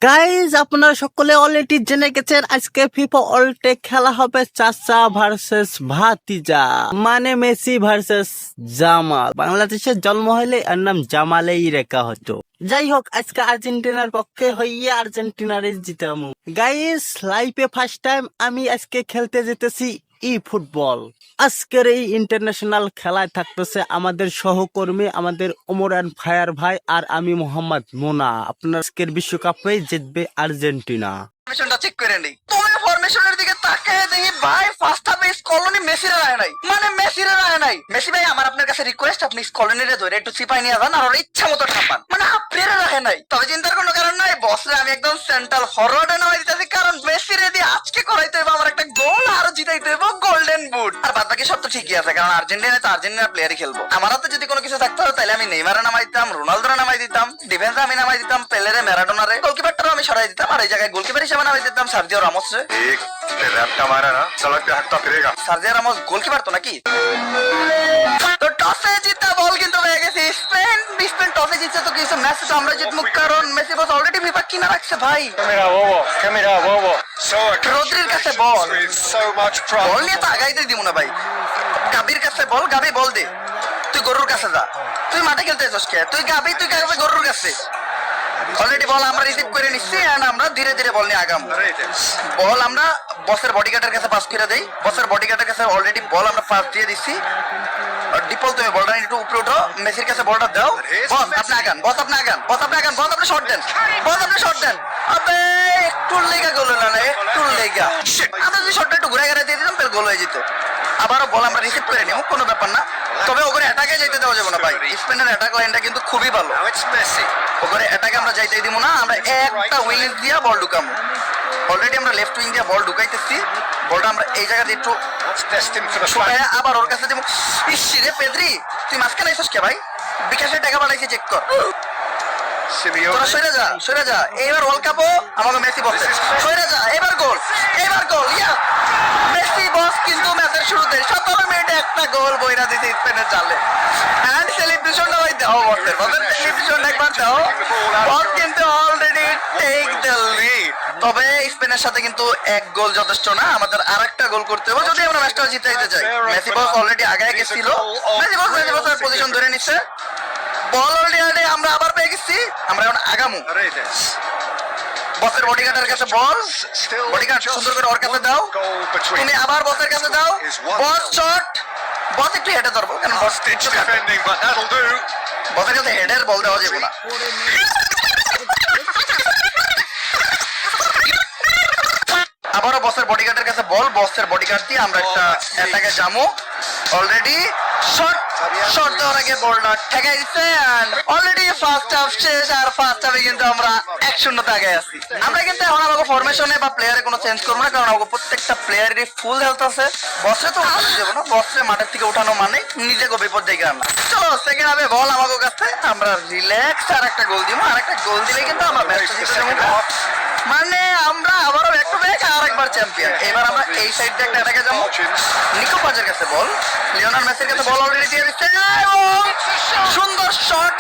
Guys আপনারা সকলে already জেনে গেছেন আজকে ফিফা ওয়ার্ল্ড খেলা হবে চাচা ভার্সেস ভাতিজা, মানে মেসি ভার্সেস জামাল। বাংলাদেশের জন্ম হলে এর নাম জামালেই রেখা হতো। যাই হোক, আজকে আর্জেন্টিনার পক্ষে হইয়া আর্জেন্টিনারে জিতামু। গাইজ লাইফে ফার্স্ট টাইম আমি আজকে খেলতে যেতেছি ফুটবল। আজকের এই ইন্টারন্যাশনাল খেলায় থাকতেছে আমাদের সহকর্মী, আমাদের ওমরান ফায়ার ভাই আর আমি মোহাম্মদ মোনা। আপনার আজকের বিশ্বকাপে জিতবে আর্জেন্টিনা। ফরমেশনটা চেক করে নেই। তুমি ফরমেশনের দিকে তাকায় দেখি ভাই ফার্স্ট হাফে স্কলনি মেসিরে রায় নাই, মানে মেসিরে রায় নাই। মেসি ভাই আমার আপনার কাছে রিকোয়েস্ট, আপনি স্কলনিরে ধরে একটু চিপাই নিয়ে যান আর ওর ইচ্ছা মতো ঠাপান, মানে আপনারে রাখে নাই। তবে চিন্তার কোনো কারণ নাই, বসরে আমি একদম সেন্ট্রাল ফরওয়ার্ডে নামাই দিতেছি, কারণ মেসিরে দিয়ে আজকে করাইতে হবে আমার একটা গোল আর জিতাইতে হবে গোল্ডেন বুট। আর বাদ বাকি সব তো ঠিকই আছে, কারণ আর্জেন্টিনা তো আর্জেন্টিনা প্লেয়ারই খেলবো। আমার হাতে যদি কোনো কিছু থাকতো তাহলে আমি নেইমারে নামাই দিতাম, রোনালদোরে নামাই দিতাম, ডিফেন্সে আমি নামাই দিতাম পেলেরে, ম্যারাডোনারে, গোলকিপারটারও আমি সরাই দিতাম, আর এই জায়গায় গোলকিপার হিসেবে নামাই দিতাম সার্জিও রামোসরে। সার্জিও রামোস গোলকিপার তো নাকি? তো টসে জিতা বল কিন্তু হয়ে গেছে স্পেন। স্পেন টসে জিতছে তো কিছু ম্যাচ তো আমরা জিতবো, কারণ মেসি বস অলরেডি ফিফা কিনা রাখছে ভাই। রদ্রির কাছে বল, বল নিয়ে তো আগাইতে দিব না ভাই। গাবির কাছে বল, গাবি বল দে। তুই গরুর কাছে যা, তুই মাঠে খেলতে এসেছিস কে? তুই গাবি, তুই কাছে গরুর কাছে। অলরেডি বল আমরা রিসিভ করে নিচ্ছি এন্ড আমরা ধীরে ধীরে বল নিয়ে আগাম। বল আমরা বসের বডিগার্ডের কাছে পাস করে দেই। বসের বডিগার্ডের কাছে অলরেডি বল আমরা পাস দিয়ে দিচ্ছি। ডিপল তুমি বলটা একটু উপরে উঠো, মেসির কাছে বলটা দাও। বস আপনি আগান, বস আপনি আগান, বস আপনি আগান, বস আপনি শট দেন, বস আপনি শট দেন। আবে একটু লেগা গোল না, একটু লেগা। আমরা যদি শটটা একটু ঘুরে ঘুরে দিয়ে দিতাম তাহলে গোল হয়ে যেত। আবারও বল আমরা রিসিভ করে নিব, কোনো ব্যাপার না। তবে ওখানে অ্যাটাকে যাইতে দেওয়া যাবে না ভাই। স্পেনের অ্যাটাক লাইনটা কিন্তু খুবই ভালো। ওখানে অ্যাটাকে আমরা যাইতে দিব না, আমরা একটা উইং দিয়া বল ঢুকাবো। অলরেডি আমরা লেফট উইং দিয়া বল ঢুকাইতেছি। বলটা আমরা এই জায়গাতে একটু আবার ওর কাছে দেবো। ইসরে পেদ্রি, তুই মাঝখানে আইসস কে ভাই? বিকাশের টাকা পাঠাইছি, চেক কর। তোরা সরে যা, সরে যা। এইবার ওয়ার্ল্ড কাপও আমাকে মেসি বসে সরে যা। এবার গোল, এবার গোল। ইয়া মেসি বস কিন্তু ম্যাচের শুরুতে 17 মিনিটে একটা গোল বইরা দিতে স্পেনের জালে। এন্ড সেলিব্রেশনটা ভাই দাও, বসের বসের সেলিব্রেশনটা একবার দাও। বস কিন্তু অলরেডি টেক দ্য লিড। তবে স্পেনের সাথে কিন্তু এক গোল যথেষ্ট না, আমাদের আরেকটা গোল করতে হবে যদি আমরা ম্যাচটা জিতাইতে চাই। মেসি বস অলরেডি আগায় গেছিল, মেসি বসের পজিশন ধরে নিচ্ছে। বল অলরেডি আমরা আবার পেয়ে গেছি, আমরা এখন আগামু। বসের বডিগার্ডের কাছে বল, বডিগার্ড সুন্দর করে ওর কাছে দাও, তুমি আবার বসের কাছে দাও। বস শট, বস একটু হেডে ধরবো, কারণ বস বসের কাছে হেডের বল দেওয়া যাবে না। আবারও বসের বডিগার্ডের কাছে বল, বসের বডিগার্ড দিয়ে আমরা একটা অ্যাটাকে যাবো। অলরেডি শট, শট দেওয়ার আগে বলটা ঠেকাই দিচ্ছে। অলরেডি ফার্স্ট হাফ শেষ, আর ফার্স্ট হাফে কিন্তু আমরা 1-0 আগে আছি। আমরা কিন্তু এখন আমাকে ফরমেশনে বা প্লেয়ারে কোনো চেঞ্জ করবো না, কারণ আমাকে প্রত্যেকটা প্লেয়ারেরই ফুল হেলথ আছে। বসরে তো উঠানো যাবো না, বসরে মাঠের থেকে উঠানো মানে নিজেকে বিপদ ডেকে আনা। চলো সেকেন্ড হাফে বল আমাকে কাছে, আমরা রিল্যাক্স আর একটা গোল দিব। আর একটা গোল দিলে কিন্তু আমরা ম্যাচটা জিতে যাবো, মানে আমরা আবারও ব্যাক টু ব্যাক আর একবার চ্যাম্পিয়ন। এবার আমরা এই সাইড দিয়ে একটা অ্যাটাকে যাবো। নিকো পাজের কাছে বল, লিওনেল মেসির কাছে বল অলরেডি দিয়ে দিচ্ছে। সুন্দর শট।